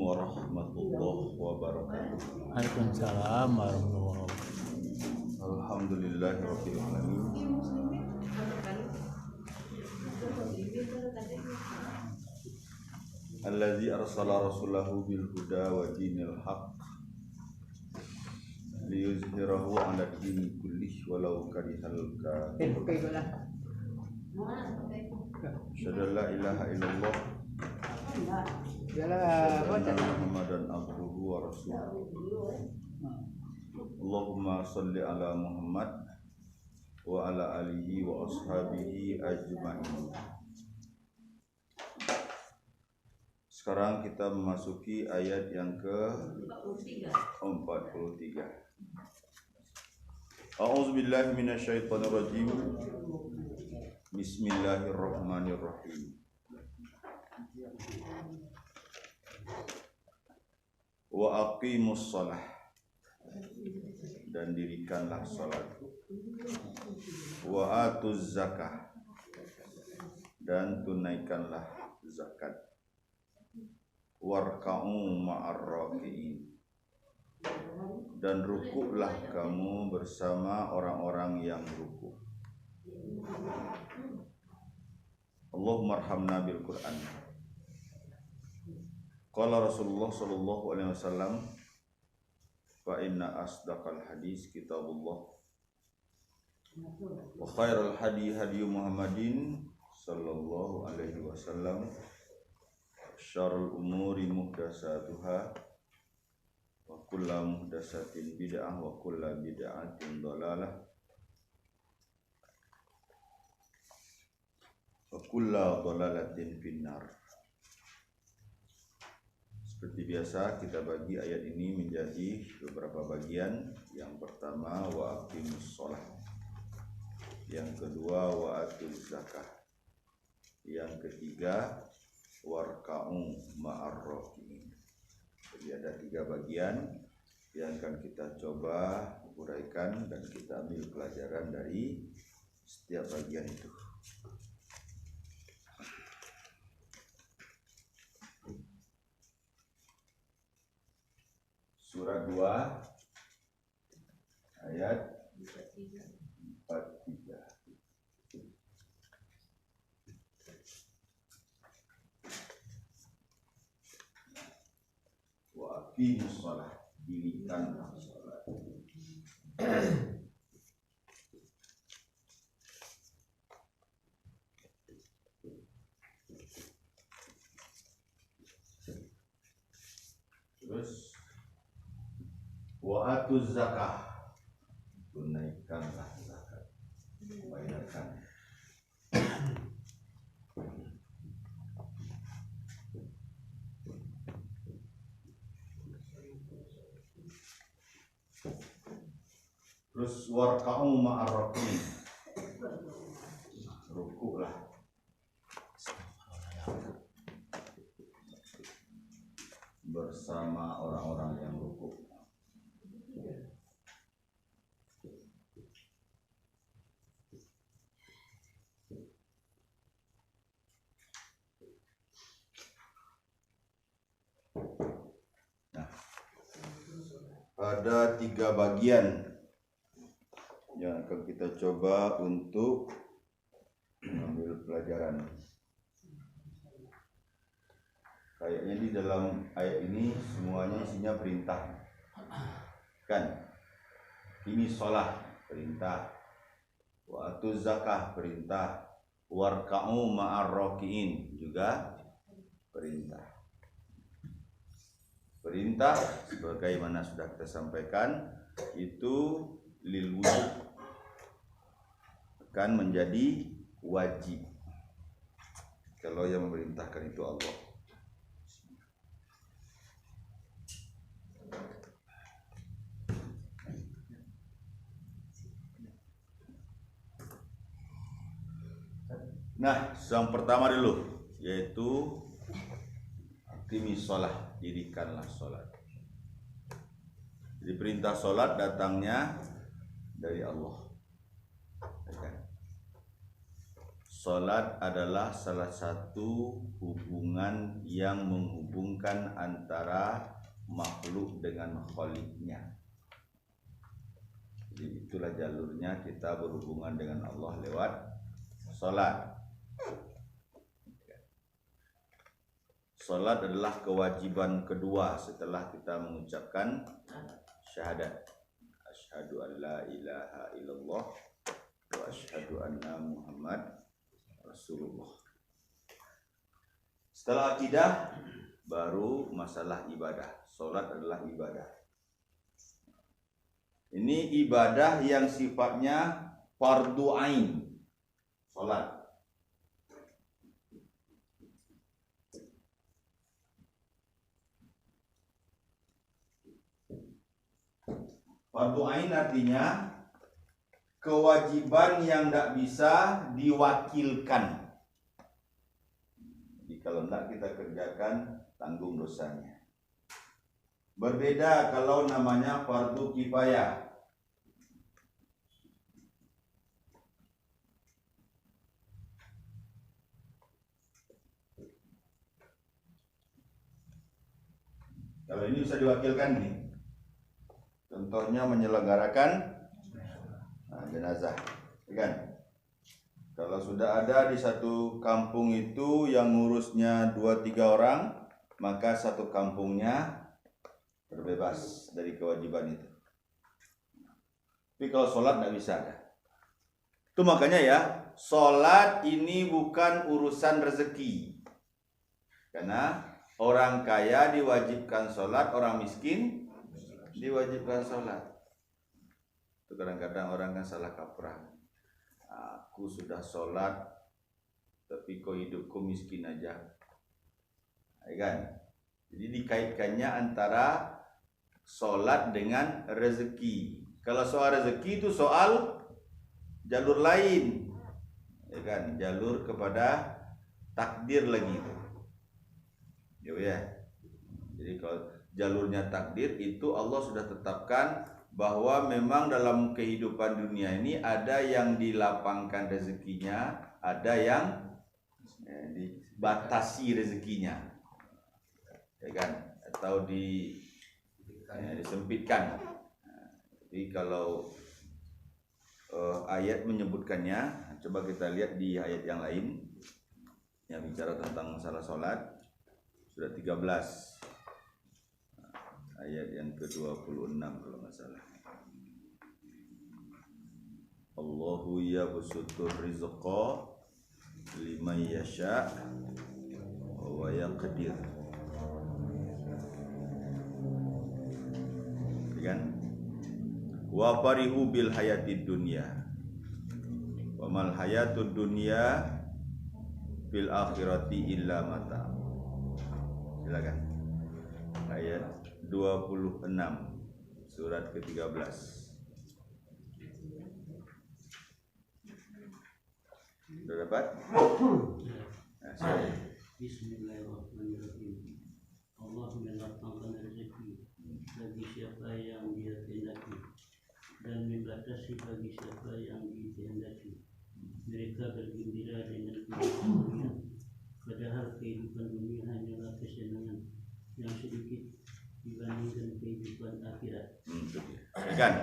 warahmatullahi wabarakatuh. Waalaikumsalam warahmatullahi wabarakatuh. Alhamdulillahirabbil alamin. Allazi arsala rasulahu bil huda wa dinil haqq liyuzhirahu 'ala dini kullih walau karihal kafirun. Asyhadu an la ilaha illallah Muhammadan abduhu wa rasuluh. Allahumma sholli ala Muhammad wa ala alihi wa ashabihi ajma'in. Sekarang kita memasuki ayat yang ke-43. A'udzubillahi minasyaitonirrajim. Bismillahirrahmanirrahim. Wa aqimus shalah, dan dirikanlah salat. Wa atuz zakah, dan tunaikanlah zakat. Warka'u ma'ar raki'in, dan rukuklah kamu bersama orang-orang yang rukuk. Allahumma arhamna bil Qur'an. Qala Rasulullah sallallahu alaihi wasallam, fa inna asdaqal hadis kitabullah wa khairal hadi hadi Muhammadin sallallahu alaihi wasallam, syarrul umuri muhdatsatuha wa kullu muhdatsatin bid'ah wa kullu bid'atin dhalalah wa kullu dhalalatin finnar. Seperti biasa kita bagi ayat ini menjadi beberapa bagian. Yang pertama wa aqimus shalah, yang kedua wa atuz zakah, yang ketiga warka'u ma'ar raki'in. Jadi ada 3 bagian yang akan kita coba uraikan dan kita ambil pelajaran dari setiap bagian itu. Surah 2 ayat 43. Wa aqimus shalah, dirikanlah salat. Terus wa atuz zakah, tunaikanlah zakat, bayarkan. Terus warka'u ma'ar raki'in, rukuklah bersama orang-orang yang rukuk. Nah, ada 3 bagian yang akan kita coba untuk mengambil pelajaran. Kayaknya di dalam ayat ini semuanya isinya perintah, kan? Ini sholat, perintah. Wa atuz zakah, perintah. Warka'u ma'ar raki'in, juga perintah. Perintah sebagaimana sudah kita sampaikan itu lil wujub, akan menjadi wajib kalau yang memerintahkan itu Allah. Nah, yang pertama dulu yaitu aqimis shalah, dirikanlah salat. Jadi perintah salat datangnya dari Allah. Salat adalah salah satu hubungan yang menghubungkan antara makhluk dengan Khaliqnya. Jadi itulah jalurnya kita berhubungan dengan Allah lewat salat. Salat adalah kewajiban kedua setelah kita mengucapkan syahadat. Asyhadu an la ilaha illallah wa asyhadu anna Muhammad Rasulullah. Setelah akidah baru masalah ibadah. Salat adalah ibadah. Ini ibadah yang sifatnya fardu ain. Salat. Fardu ain artinya kewajiban yang tidak bisa diwakilkan. Jadi kalau tidak kita kerjakan, tanggung dosanya. Berbeda kalau namanya fardu kifayah. Kalau ini bisa diwakilkan nih. Contohnya menyelenggarakan jenazah, kan? Kalau sudah ada di satu kampung itu yang ngurusnya 2-3 orang, maka satu kampungnya terbebas dari kewajiban itu. Tapi kalau sholat tidak bisa ada. Itu makanya ya, sholat ini bukan urusan rezeki. Karena orang kaya diwajibkan sholat, orang miskin diwajibkan sholat. Itu kadang-kadang orang kan salah kaprah. Aku sudah sholat, tapi kok hidupku miskin aja, ya kan? Jadi dikaitkannya antara sholat dengan rezeki. Kalau soal rezeki itu soal jalur lain, ya kan? Jalur kepada takdir lagi itu. Ya. Jadi kalau jalurnya takdir itu Allah sudah tetapkan bahwa memang dalam kehidupan dunia ini ada yang dilapangkan rezekinya, ada yang dibatasi rezekinya, ya kan? Atau disempitkan. Jadi kalau ayat menyebutkannya, coba kita lihat di ayat yang lain yang bicara tentang masalah sholat, surat 13. Ayat yang ke-26 kalau nggak salah. Allahu yabsutur rizqa liman yasha wa yaqdir. Kan? Wa farihu bil hayatid dunya. Wa mal hayatud dunya fil akhirati illa mata. Silakan. Ayat 26 surat ke-13. Sudah dapat? Bismillahirrahmanirrahim. Allah melapangkan rezeki bagi siapa yang Dia kehendaki dan membatasi bagi siapa yang dikehendaki. Mereka bergembira dengan kehidupan dunia, padahal kehidupan dunia hanyalah kesenangan yang sedikit dibandingkan kehidupan akhirat. Kan?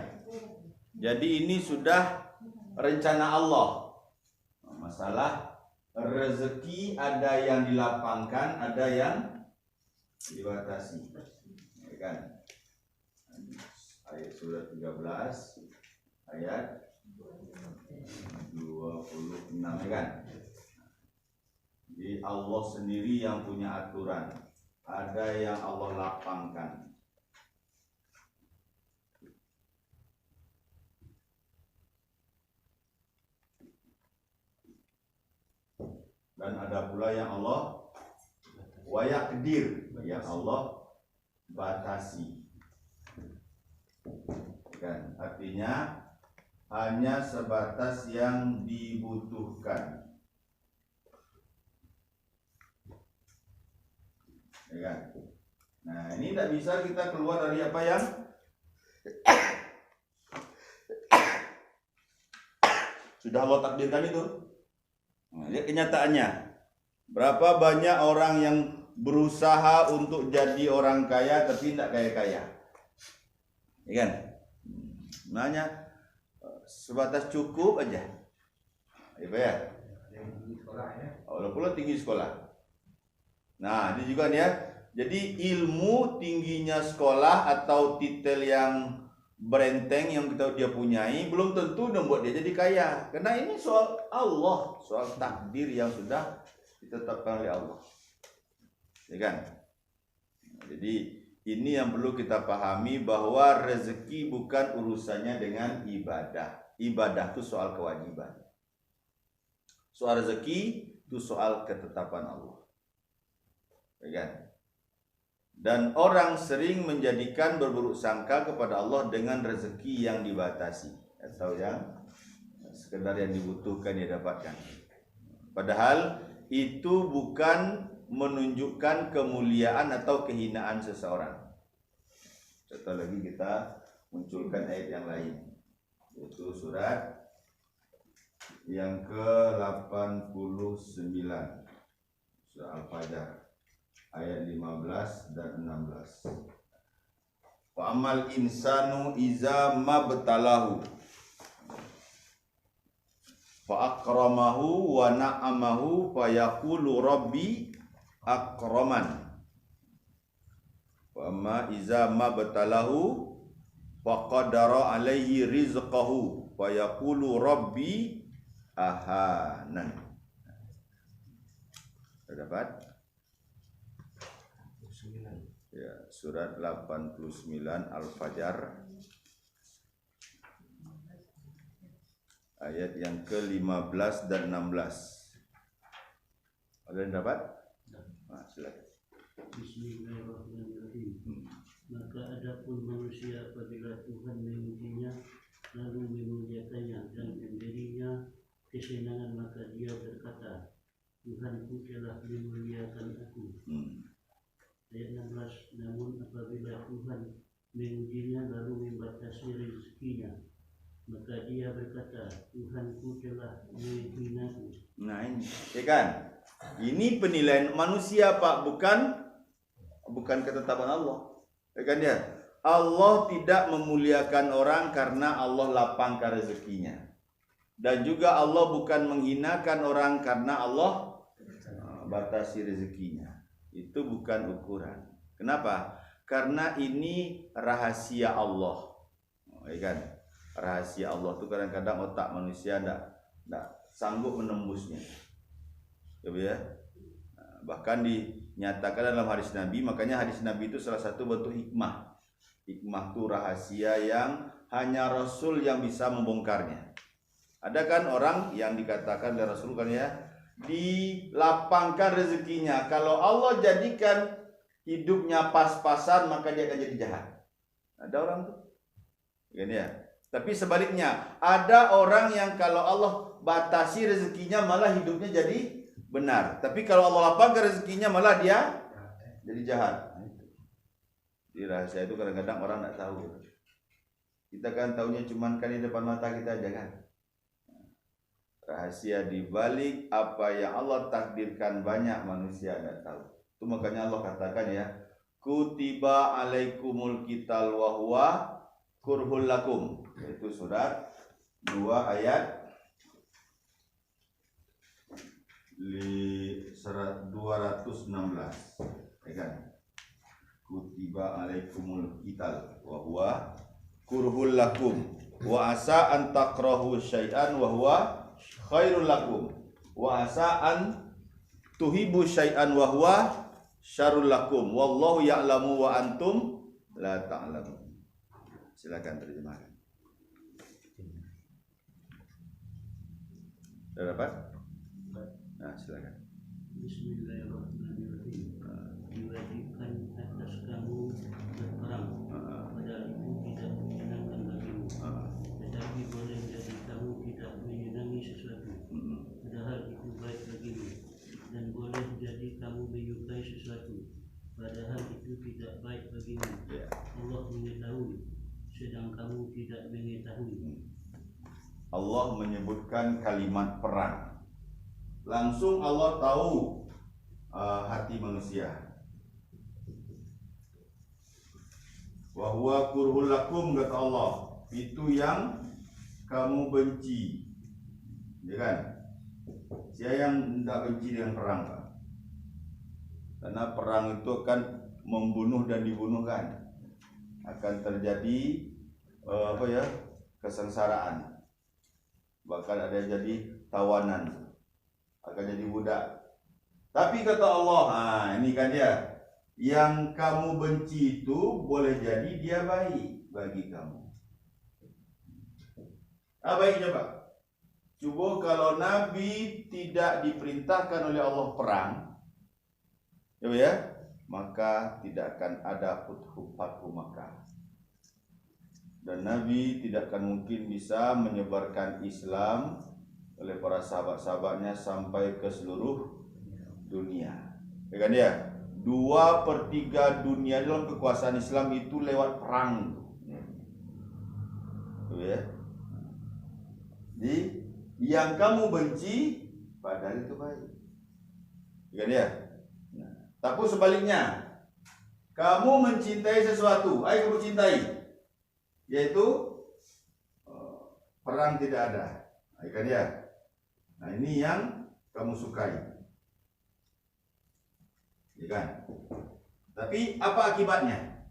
Jadi ini sudah rencana Allah. Masalah rezeki ada yang dilapangkan, ada yang dibatasi. Ya kan? Ayat surat 13 ayat 26, ya kan? Jadi Allah sendiri yang punya aturan. Ada yang Allah lapangkan. Dan ada pula yang Allah wayakdir, yang Allah batasi. Kan? Artinya hanya sebatas yang dibutuhkan. Ya kan? Nah, ini tidak bisa kita keluar dari apa yang sudah Allah takdirkan itu. Nah, Lihat kenyataannya. Berapa banyak orang yang berusaha untuk jadi orang kaya tapi tidak kaya-kaya. Ya kan? Nanya sebatas cukup aja. Ya. Walaupun tinggi sekolah. Nah, ini juga dia. Jadi ilmu tingginya sekolah atau titel yang berenteng yang dia punyai belum tentu membuat dia jadi kaya. Karena ini soal Allah, soal takdir yang sudah ditetapkan oleh Allah. Ya kan? Jadi ini yang perlu kita pahami bahwa rezeki bukan urusannya dengan ibadah. Ibadah itu soal kewajiban. Soal rezeki itu soal ketetapan Allah. Ya kan? Dan orang sering menjadikan berburuk sangka kepada Allah dengan rezeki yang dibatasi atau yang sekedar yang dibutuhkan dia dapatkan. Padahal itu bukan menunjukkan kemuliaan atau kehinaan seseorang. Contoh lagi kita munculkan ayat yang lain, yaitu surat yang ke-89 surah Al-Fajr ayat 15 dan 16. Wa amal insanu iza mabtalahu fa akramahu wa na'amahu fa yaqulu rabbi akraman. Wa amma iza mabtalahu fa qadara alaihi rizqahu fa yaqulu rabbi ahanan. Dapat? Ya, surat 89 Al-Fajr ayat yang ke-15 dan 16. Ada yang dapat? Nah, silakan. Bismillahirrahmanirrahim. Maka adapun manusia apabila Tuhan mengujinya lalu memuliakannya dan memberinya kesenangan, maka dia berkata, Tuhanku telah memuliakan aku. Ayat 16. Namun apabila Tuhan mengujinya lalu membatasi rezekinya, maka dia berkata, Tuhanku telah menghinaku. Nah ini, ya kan? Ini penilaian manusia Pak, bukan ketetapan Allah. Ya kan ya? Allah tidak memuliakan orang karena Allah lapangkan rezekinya. Dan juga Allah bukan menghinakan orang karena Allah batasi rezekinya. Itu bukan ukuran. Kenapa? Karena ini rahasia Allah. Ya kan? Rahasia Allah itu kadang-kadang otak manusia tidak sanggup menembusnya. Ya. Bahkan dinyatakan dalam hadis Nabi, makanya hadis Nabi itu salah satu bentuk hikmah. Hikmah itu rahasia yang hanya Rasul yang bisa membongkarnya. Ada kan orang yang dikatakan oleh Rasul kan ya, dilapangkan rezekinya. Kalau Allah jadikan hidupnya pas-pasan, maka dia akan jadi jahat. Ada orang tuh, kan ya. Tapi sebaliknya, ada orang yang kalau Allah batasi rezekinya malah hidupnya jadi benar. Tapi kalau Allah lapangkan rezekinya malah dia jadi jahat. Di rahasia itu kadang-kadang orang tidak tahu. Kita kan tahunya cuman kan di depan mata kita aja kan. Rahasia di balik apa yang Allah takdirkan banyak manusia tidak tahu. Itu makanya Allah katakan ya, kutiba alaikumul qital wa huwa kurhul lakum. Itu surat 2 ayat 216. Ya kan? Kutiba alaikumul qital wa huwa kurhul lakum wa asa an takrahu syai'an wa huwa khairul lakum wa asa an tuhibu syai'an wa huwa syarrul lakum wallahu ya'lamu wa antum la ta'lamun. Silakan terjemahkan. Sudah dapat? Nah, silakan. Bismillahirrahmanirrahim. Diwajibkan atas kamu berperang, padahal itu tidak menyenangkan bagimu. Tetapi boleh jadi kamu tidak menyenangi sesuatu, padahal itu baik bagimu. Dan boleh jadi kamu menyukai sesuatu, padahal itu tidak baik bagimu. Allah mengetahui, sedang kamu tidak mengetahui. Allah menyebutkan kalimat perang langsung Allah tahu hati manusia. Wa huwa kurhul lakum, kata Allah, itu yang kamu benci, ya kan? Siapa yang tidak benci dengan perang, Pak? Karena perang itu akan membunuh dan dibunuh, kan? Akan terjadi kesengsaraan, bahkan ada jadi tawanan, akan jadi budak. Tapi kata Allah, ini kan dia, yang kamu benci itu boleh jadi dia baik bagi kamu. Baiknya, Pak? Coba kalau Nabi tidak diperintahkan oleh Allah perang, ya, maka tidak akan ada Fathu Makkah. Dan Nabi tidak akan mungkin bisa menyebarkan Islam oleh para sahabat-sahabatnya sampai ke seluruh dunia. Ya kan ya? 2/3 dunia dalam kekuasaan Islam itu lewat perang. Ya. Jadi yang kamu benci padahal itu baik. Ya kan ya? Nah, tapi sebaliknya, kamu mencintai sesuatu, ayo kamu cintai, yaitu perang tidak ada. Ya kan ya? Nah, ini yang kamu sukai. Ya kan? Tapi apa akibatnya?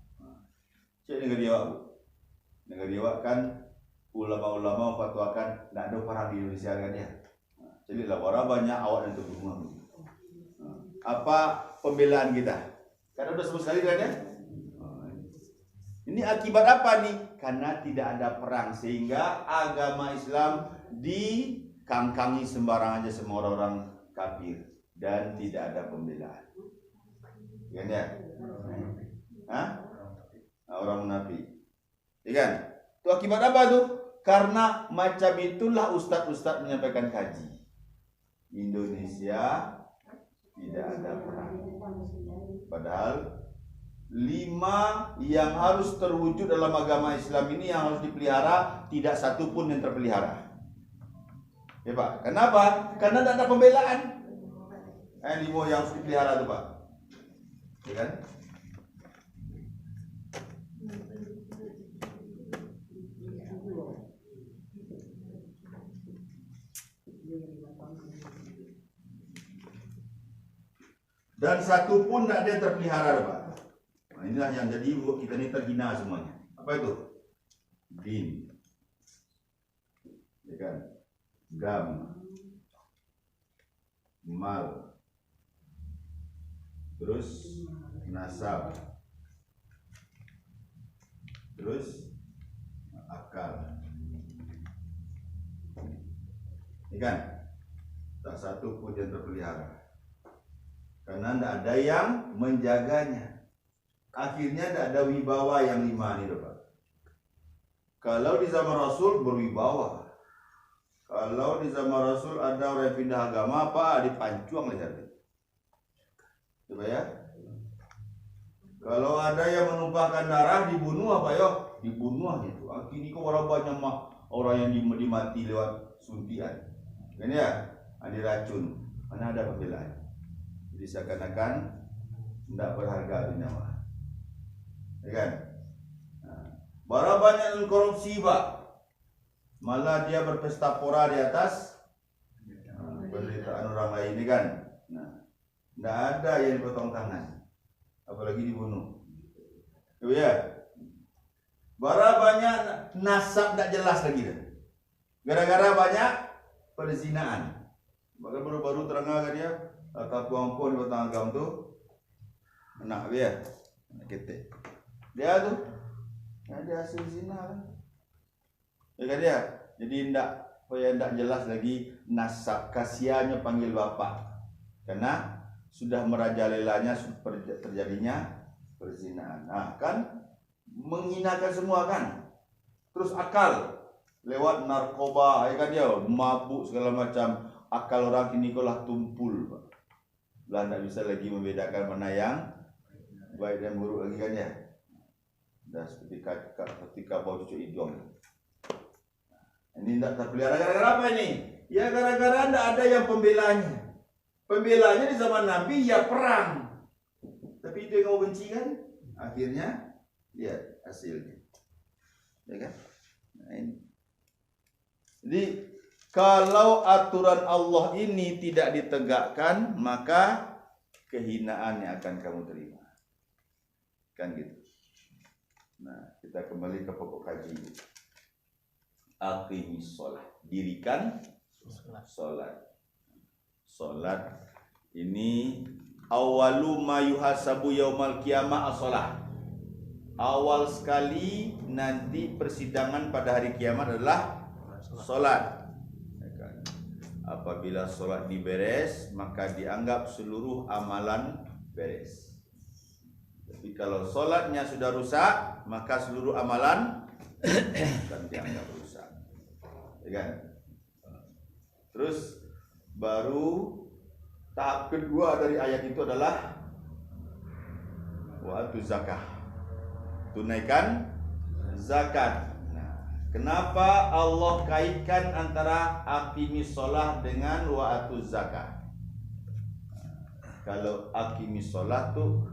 Cek negeri awak kan ulama-ulama memfatwakan tidak ada perang di Indonesia, kan ya? Jadi orang banyak awak yang terbunuh. Apa pembelaan kita? Karena udah sebut sekali, kan ya? Ini akibat apa nih? Karena tidak ada perang, sehingga agama Islam dikangkangi sembarang aja semua orang kafir dan tidak ada pembelaan. Kan ya? Orang munafik. Ya kan? Itu akibat apa tuh? Karena macam itulah ustadz-ustadz menyampaikan kaji. Indonesia tidak ada perang. Padahal 5 yang harus terwujud dalam agama Islam ini yang harus dipelihara, tidak satu pun yang terpelihara. Ya Pak, kenapa? Karena tidak ada pembelaan. 5 yang harus dipelihara tuh Pak, ya kan? Dan satu pun tidak ada yang terpelihara, Pak. Nah, inilah yang jadi buat kita ini terhina semuanya. Apa itu? Din, ya kan? Gam, mal, terus nasab, terus akal, ya kan? Tak satu pun yang terpelihara. Karena tidak ada yang menjaganya. Akhirnya tidak ada wibawa yang 5 ini, Pak. Kalau di zaman Rasul berwibawa. Kalau di zaman Rasul ada orang yang pindah agama, apa? Dipancuang lehernya. Coba ya. Kalau ada yang menumpahkan darah, dibunuh apa ya? Dibunuh gitu. Akhirnya kok orang banyak orang yang dimati lewat suntian. Kan ya? Ada racun. Mana ada pembelaan? Jadi seakan-akan tidak berharga dunia, ya kan? Berapa banyak korupsi, Pak? Malah dia berpesta pora di atas penderitaan orang lain, kan? Tidak ada yang dipotong tangan, apalagi dibunuh. Ya, berapa banyak nasab tidak jelas lagi, gara-gara banyak perzinaan. Bahkan baru-baru terangkan dia. Kata tuang pun di batang agam tu anak dia, anak ketek dia tu, dia hasil zina kan, ya kan dia. Jadi tidak jelas lagi nasab, kasihannya panggil bapak karena sudah merajalelanya terjadinya perzinaan. Nah kan menghinakan semua kan. Terus akal lewat narkoba, ya kan dia, mabuk segala macam. Akal orang kini kolah tumpul, Pak. Lah tidak bisa lagi membedakan mana yang baik dan buruk lagi, kan ya. Dan ketika bau cucuk hidung. Ini tidak terpelihara gara-gara apa ini? Ya gara-gara tidak ada yang pembelanya. Pembelanya di zaman Nabi ya perang. Tapi itu yang kau benci kan? Akhirnya lihat hasilnya. Ya kan? Nah, ini. Jadi kalau aturan Allah ini tidak ditegakkan, maka kehinaan yang akan kamu terima. Kan gitu. Nah, kita kembali ke pokok kaji. Aqimis sholat. Dirikan sholat. Sholat ini awalu ma yuhasabu yaumal qiyamah as-sholat. Awal sekali nanti persidangan pada hari kiamat adalah sholat. Apabila sholat diberes, maka dianggap seluruh amalan beres. Tapi kalau sholatnya sudah rusak, maka seluruh amalan akan dianggap rusak. Ya kan? Terus baru tahap kedua dari ayat itu adalah wa'atu zakah. Tunaikan zakat. Nah, kenapa Allah kaitkan antara aqimis shalah dengan wa'atu zakah? Kalau aqimis shalah tuh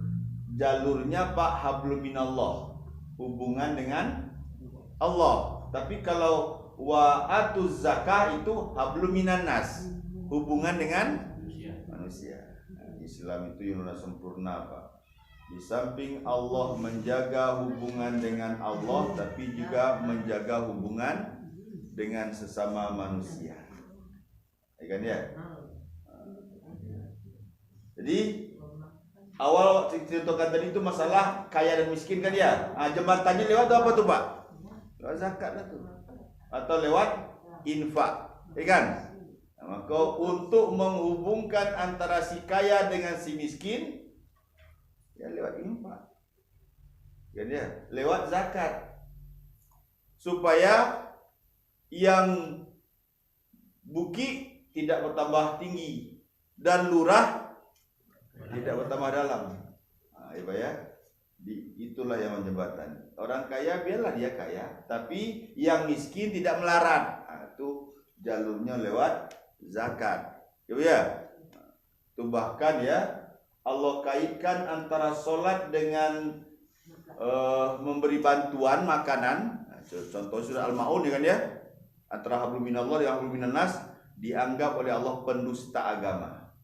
jalurnya Pak hablum minallah, hubungan dengan Allah. Tapi kalau wa'atu zakah itu hablum minan nas, hubungan dengan manusia. Islam itu yang sempurna Pak. Di samping Allah menjaga hubungan dengan Allah, tapi juga menjaga hubungan dengan sesama manusia. Ya kan ya? Jadi awal ceritakan tadi itu masalah kaya dan miskin kan ya? Jembatannya lewat apa tuh Pak? Lewat zakat lah tuh. Atau lewat infak, ya kan? Nah, maka untuk menghubungkan antara si kaya dengan si miskin, ya lewat infak, ya lewat zakat, supaya yang bukit tidak bertambah tinggi dan lurah tidak bertambah dalam. Nah, ya. Itulah yang menjembatani. Orang kaya biarlah dia kaya, tapi yang miskin tidak melarat. Nah, itu jalurnya lewat zakat. Ya. Itu bahkan ya Allah kaitkan antara sholat dengan memberi bantuan makanan. Nah, contoh surah Al-Maun ya kan ya. Antara hablum minallah dan hablum minan nas dianggap oleh Allah pendusta agama.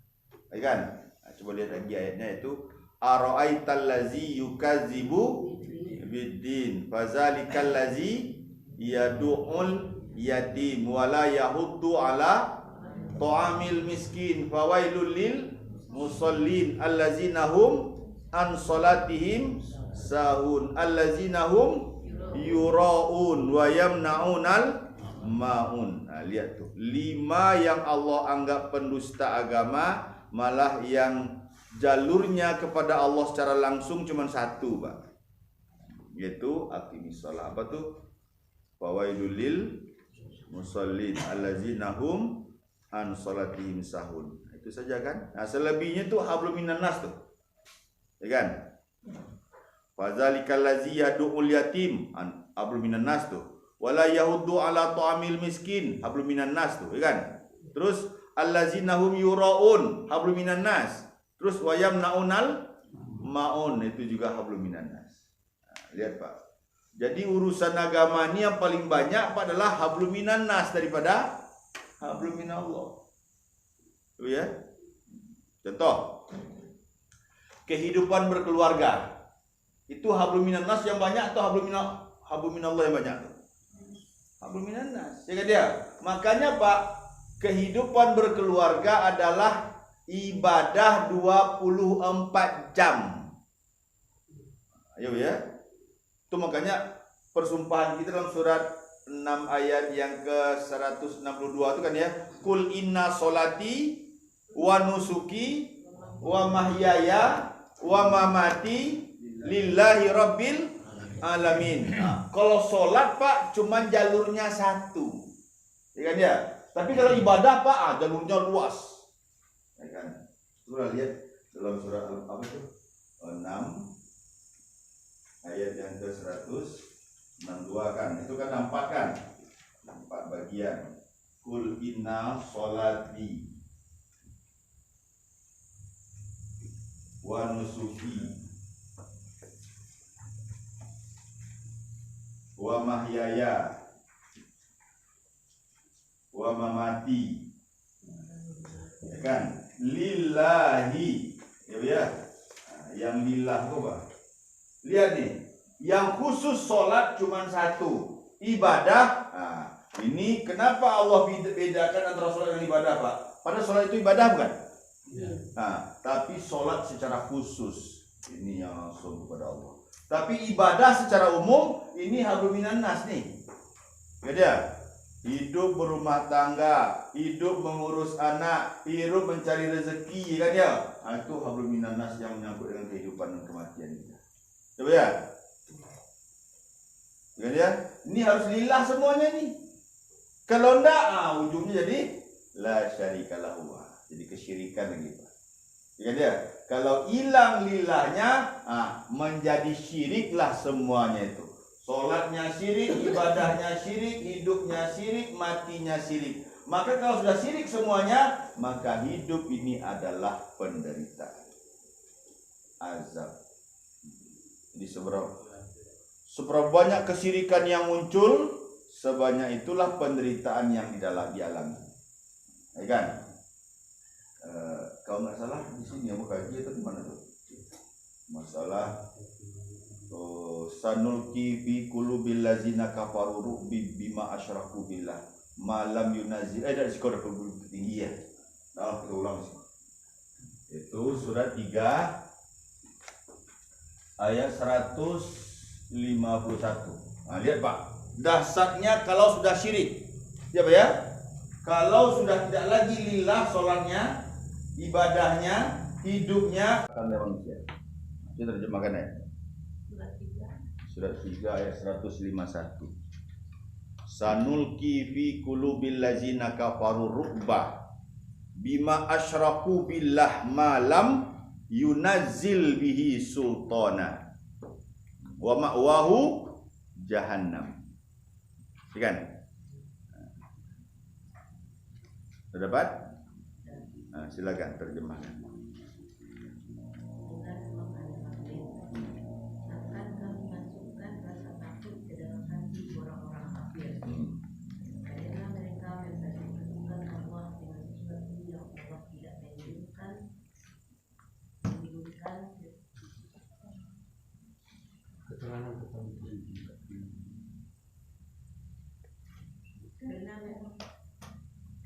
Ya kan? Nah, coba lihat lagi ayatnya itu ara'aital ladzi yukadzibu biddin fazalikal ladzi yad'ul yatim wala yahuddu ala ta'amil miskin fawailul lil musallin allazina hum an salatihim sahun allazina hum yuraun wa yamnaunal maun. Nah, lihat tuh 5 yang Allah anggap pendusta agama, malah yang jalurnya kepada Allah secara langsung cuma 1 Pak, yaitu aqimis shalah. Apa tuh? Fawailul lil musallin allazina hum an salatihim sahun. Itu saja kan. Nah, selebihnya tuh hablum minan nas tuh, ya kan? Fazalikal ladzi yad'ul yatim, hablum minan nas tuh. Wala yahuddu ala ta'amil miskin, hablum minan nas tuh, ya kan? Terus allazina hum yuraun, hablum minan nas. Terus wayam naunal maun, itu juga hablum minan nas. Nah, lihat Pak. Jadi urusan agama ini yang paling banyak Pak adalah hablum minan nas daripada hablum minallah. Itu ya. Contoh, kehidupan berkeluarga. Itu hablum minan nas yang banyak atau hablum minallah yang banyak? Hablum minan nas. Ya kan dia? Makanya Pak, kehidupan berkeluarga adalah ibadah 24 jam. Ayo ya. Itu makanya persumpahan kita dalam surat 6 ayat yang ke-162 itu kan ya. Kul inna solati wa nusuki wa mahyaya wa mamati lillahi rabbil alamin. Nah, kalau sholat Pak cuman jalurnya 1. Ya kan ya? Tapi kalau ibadah Pak jalurnya luas. Ya kan? Surah lihat dalam surah apa itu? 6 ayat yang ke-162 kan. Itu kan 4 kan? 4 bagian. Kul inna sholati wa nusuki wa mahyaya wa mamati, ya kan, lillahi, ya. Yang lillah apa? Lihat nih, yang khusus sholat cuma satu, ibadah. Nah, ini kenapa Allah bedakan antara sholat dan ibadah, Pak? Padahal sholat itu ibadah bukan? Ya. Nah, tapi sholat secara khusus ini yang langsung kepada Allah. Tapi ibadah secara umum ini hablum minan nas nih. Beda. Hidup berumah tangga, hidup mengurus anak, hidup mencari rezeki, kan ya? Nah, itu hablum minan nas yang menyangkut dengan kehidupan dan kematian kita. Coba ya. Kan ya? Ini harus lillah semuanya nih. Kalau enggak, ujungnya jadi la syarikalahu. Jadi kesyirikan lagi, Pak. Ya kan ya? Kalau hilang lillahnya, menjadi syiriklah semuanya itu. Sholatnya syirik, ibadahnya syirik, hidupnya syirik, matinya syirik. Maka kalau sudah syirik semuanya, maka hidup ini adalah penderitaan, azab. Jadi seberapa banyak kesyirikan yang muncul, sebanyak itulah penderitaan yang dialami. Ya kan? Kalau nggak salah di sini yang mau kaji itu di mana tuh? Masalah sanulki fi qulubil ladzina kafaru ru'bi bima asyraku billah ma lam yunazil. Dari skor tinggi ya. Nah, kita ulang sih. Itu surat 3 ayat 151. Nah, lihat Pak. Dahsyatnya kalau sudah syirik. Ya Pak ya? Kalau sudah tidak lagi lillah sholatnya, ibadahnya, hidupnya akan manusia. Kita terjemahkan ya. Surat 3 ayat 151. Sanulki fi qulubil ladzina kafaru ru'ba bima asyraku billah ma lam yunazzil bihi sultana wa ma'wahu jahannam. Kan? Sudah dapat? Nah, silakan terjemahkan.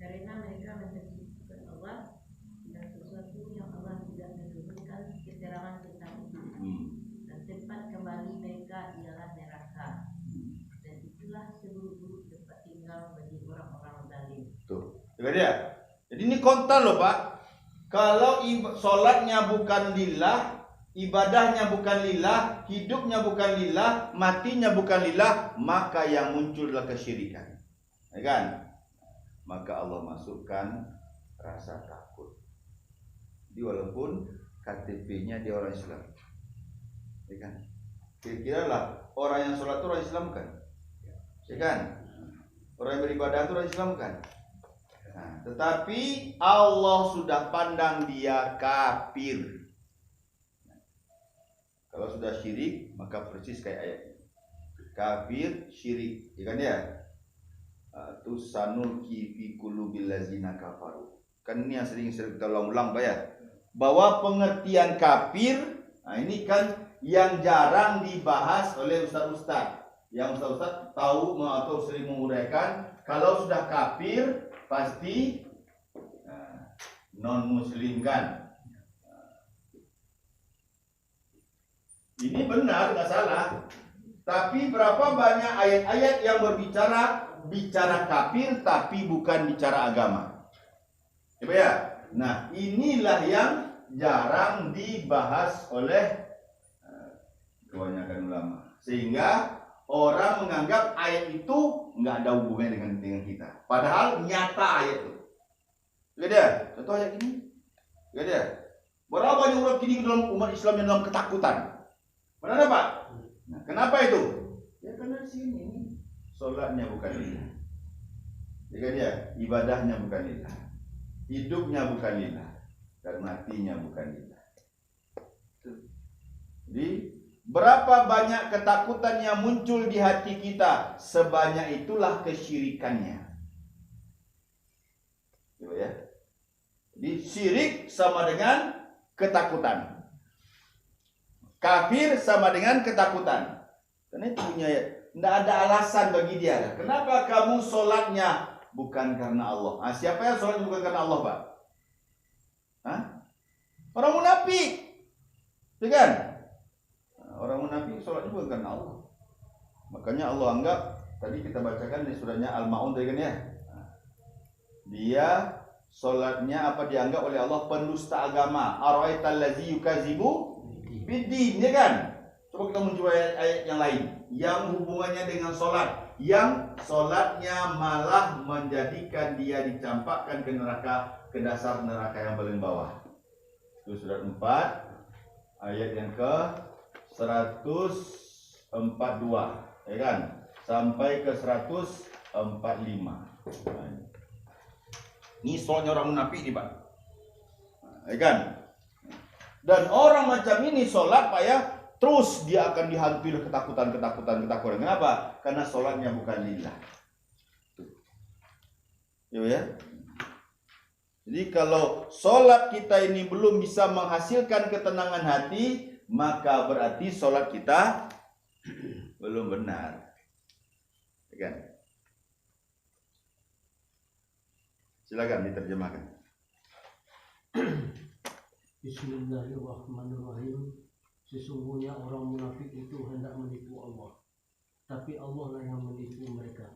Karena mereka mensekutukan Allah dan sesuatu yang Allah tidak menurunkan keterangan tentang itu. Dan tempat kembali mereka ialah neraka. Dan itulah seburuk-buruk tempat tinggal bagi orang-orang zalim. Tuh, dia. Jadi ini kontan loh Pak. Kalau sholatnya bukan lillah, ibadahnya bukan lillah, hidupnya bukan lillah, matinya bukan lillah, maka yang muncul adalah kesyirikan. Ya kan? Maka Allah masukkan rasa takut. Jadi walaupun KTP-nya dia orang Islam, ya kan? Kira-kira lah orang yang sholat itu orang Islam kan? Ya kan? Orang yang beribadah itu orang Islam kan? Nah, tetapi Allah sudah pandang dia kafir. Kalau sudah syirik, maka persis kayak ayat ini. Kafir, syirik, ya kan ya? Tusanulki fi qulubil ladzina kafaru. Kan ini yang sering kita ulang-ulang Pak ya. Bahwa pengertian kafir, nah ini kan yang jarang dibahas oleh ustaz-ustaz. Yang ustaz-ustaz tahu atau sering menguraikan, kalau sudah kafir pasti non muslim kan. Ini benar, nggak salah. Tapi berapa banyak ayat-ayat yang bicara kafir tapi bukan bicara agama. Coba ya. Nah, inilah yang jarang dibahas oleh kebanyakan ulama. Sehingga orang menganggap ayat itu nggak ada hubungannya dengan kita. Padahal nyata ayat itu. Lihat ya, contoh ayat ini. Lihat ya. Berapa banyak umat kini dalam umat Islam yang dalam ketakutan? Benar Pak? Nah, kenapa itu? Ya karena sini sholatnya bukan lillah. Ya kan ya, ibadahnya bukan lillah. Hidupnya bukan lillah. Dan matinya bukan lillah. Jadi berapa banyak ketakutan yang muncul di hati kita, sebanyak itulah kesyirikannya. Gitu ya. Jadi syirik sama dengan ketakutan. Kafir sama dengan ketakutan. Karena itu punya, tidak ada alasan bagi dia. Kenapa kamu sholatnya bukan karena Allah? Siapa yang sholat bukan karena Allah, Pak? Orang munafik, ya kan? Orang munafik sholatnya bukan karena Allah. Makanya Allah anggap, tadi kita bacakan di surahnya Al-Ma'un tadi kan ya. Dia sholatnya apa dianggap oleh Allah pendusta agama. Ara'aital ladzi yukadzibu biddin, ya kan? Coba kita muncul ayat yang lain yang hubungannya dengan sholat, yang sholatnya malah menjadikan dia dicampakkan ke neraka, ke dasar neraka yang paling bawah. Itu surat 4 ayat yang ke 142, ya kan? Sampai ke 145. Ini soalnya orang munafik ini, Pak. Ya kan? Dan orang macam ini sholat, Pak ya, terus dia akan dihantui oleh ketakutan. Kenapa? Karena sholatnya bukan lillah. Ya. Jadi kalau sholat kita ini belum bisa menghasilkan ketenangan hati, maka berarti sholat kita belum benar. Ya kan? Silakan diterjemahkan. Bismillahirrahmanirrahim. Sesungguhnya orang munafik itu hendak menipu Allah, tapi Allah lah yang menipu mereka.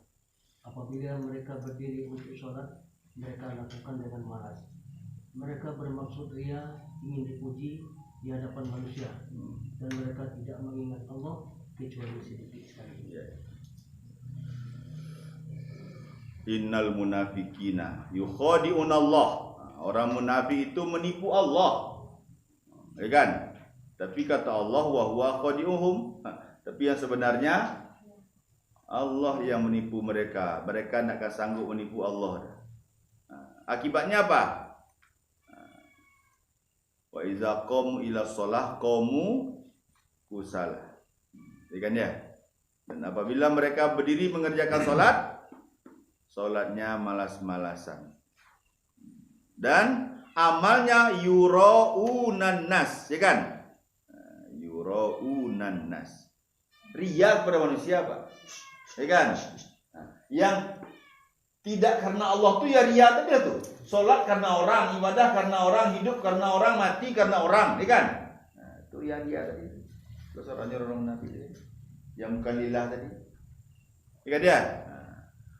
Apabila mereka berdiri untuk sholat, mereka lakukan dengan malas. Mereka bermaksud ria, ingin dipuji di hadapan manusia, dan mereka tidak mengingat Allah kecuali sedikit sekali. Innal munafikina yukhadi'un Allah. Orang munafik itu menipu Allah, ya kan? Tapi kata Allah wa huwa khadi'uhum. Tapi yang sebenarnya Allah yang menipu mereka. Mereka tidak akan sanggup menipu Allah. Akibatnya apa? Wa iza qamu ila shalah qamu kusala. Ya kan ya? Dan apabila mereka berdiri mengerjakan salat, salatnya malas-malasan. Dan amalnya yuraunan nas, ya kan? Yuraunan nas. Riya kepada manusia, Pak. Ya kan? Yang tidak karena Allah tuh ya riya tadi tuh. Salat karena orang, ibadah karena orang, hidup karena orang, mati karena orang, ya kan? Nah, itu riya tadi. Besarnya orang munafik yang bukan lillah tadi. Ya kan dia?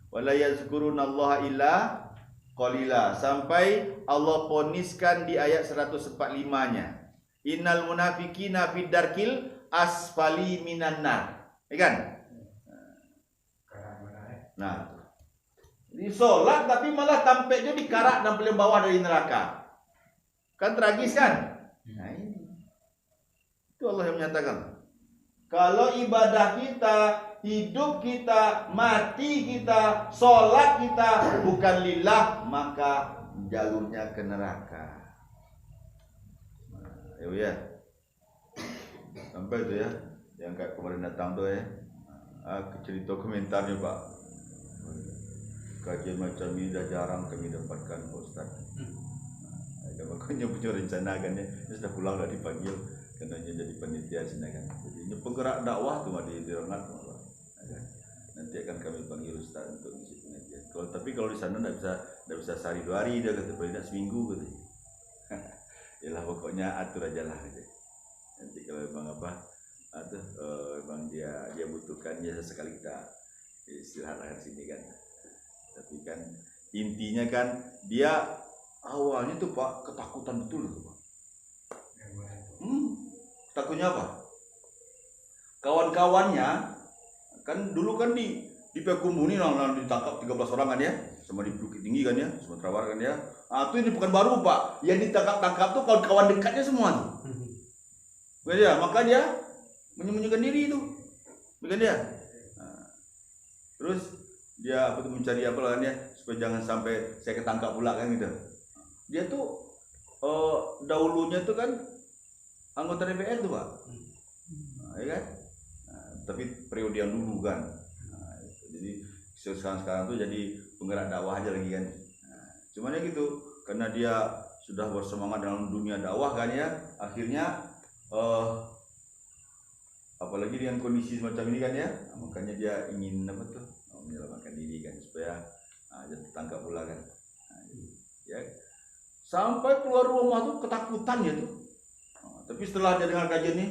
Wala yazkurunallaha illa qalila, sampai Allah poniskan di ayat 145-nya. Innal munafiqina fid darkil asfali minan nar. Ya kan? Nah, di sholat tapi malah tampaknya di karak dan paling bawah dari neraka. Kan tragis kan? Nah, ini. Itu Allah yang menyatakan. Kalau ibadah kita, hidup kita, mati kita, sholat kita bukan lillah, maka jalurnya ke neraka. Nah, ya. Sampai itu ya, yang kayak kemarin datang tuh ya. Cerita komentarnya, Pak. Kajian macam ini dah jarang kami dapatkan, Ustaz. Nah, makanya punya rencana kan ya, sudah pulang dah dipanggil, katanya jadi panitia sini kan. Jadi penggerak dakwah tuh di Rengat, nanti akan kami panggil Ustaz untuk ngisi pengajian. Kalau di sana tidak bisa sehari 2 hari, dia kata paling tidak seminggu gitu. Yalah pokoknya atur aja lah gitu. Nanti kalau memang memang dia butuhkan, ya sesekali kita istirahat akhir sini kan. Tapi kan intinya kan dia awalnya tuh Pak ketakutan betul tuh Pak. Takutnya apa? Kawan-kawannya kan dulu kan di Payakumbuh ini ditangkap 13 orang kan ya, sama di Bukit Tinggi kan ya, Sumatera Barat kan ya. Itu ini bukan baru Pak, yang ditangkap tuh kawan-kawan dekatnya semua tuh. Bukan dia, maka dia menyembunyikan diri itu, bukan dia. Terus dia mencari apa lah kan ya, supaya jangan sampai saya ketangkap pula kan gitu. Dia tuh dahulunya tuh kan anggota DPR tuh Pak. ya kan? Tapi periode yang dulu kan. Jadi sekarang tuh jadi penggerak dakwah aja lagi kan. Cuman ya gitu, karena dia sudah bersemangat dalam dunia dakwah kan ya, akhirnya apalagi dengan kondisi semacam ini kan ya, makanya dia ingin menyelamatkan diri kan supaya jadi tertangkap pula kan. Ya, sampai keluar rumah tuh ketakutan ya tuh. Tapi setelah dia dengar kajian ini,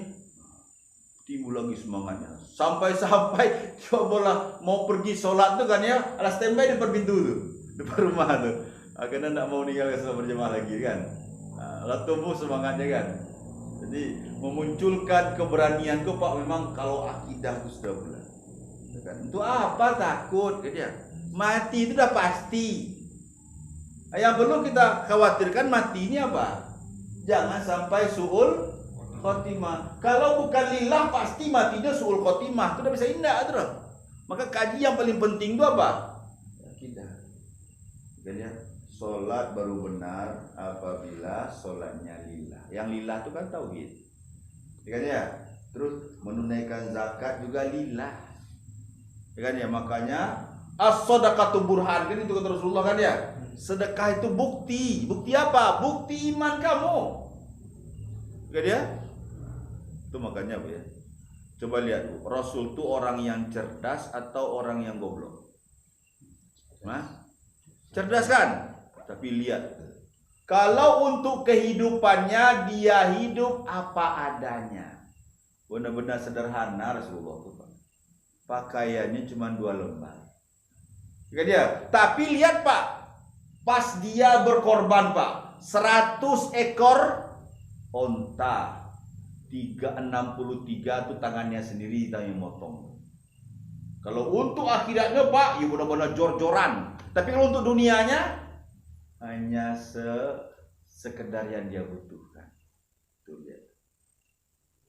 timbul lagi semangatnya. Sampai cobalah mau pergi sholat tuh kan ya, ada standby di depan pintu tuh, depan rumah tuh. Karena tidak mau meninggalkan sholat berjamaah lagi kan. Lalu tumbuh semangatnya kan. Jadi memunculkan keberanian tuh Pak, memang kalau akidah itu sudah bulat. Kan? Untuk apa takut kan ya? Mati itu udah pasti. Yang perlu kita khawatirkan mati ini apa? Jangan sampai su'ul khotimah. Kalau bukan lillah pasti matinya su'ul khotimah. Itu udah bisa indah terus. Maka kaji yang paling penting itu apa? Akidah. Kan ya? Sholat baru benar apabila sholatnya lillah. Yang lillah itu kan tauhid. Kan ya? Terus menunaikan zakat juga lillah. Kan ya? Makanya as-shadaqatu burhan, kan itu kata Rasulullah kan ya. Sedekah itu bukti. Bukti apa? Bukti iman kamu. Kan ya? Itu makanya Bu ya. Coba lihat Bu, Rasul itu orang yang cerdas atau orang yang goblok? Nah, cerdas kan? Tapi lihat, kalau untuk kehidupannya dia hidup apa adanya. Benar-benar sederhana Rasulullah itu Pak. Pakaiannya cuma 2 lembar. Kan dia? Tapi lihat Pak, pas dia berkorban Pak, 100 ekor onta, 363 itu tangannya sendiri yang motong. Kalau untuk akhiratnya Pak, ya benar-benar jor-joran. Tapi kalau untuk dunianya hanya sekedar yang dia butuhkan. Tuh lihat.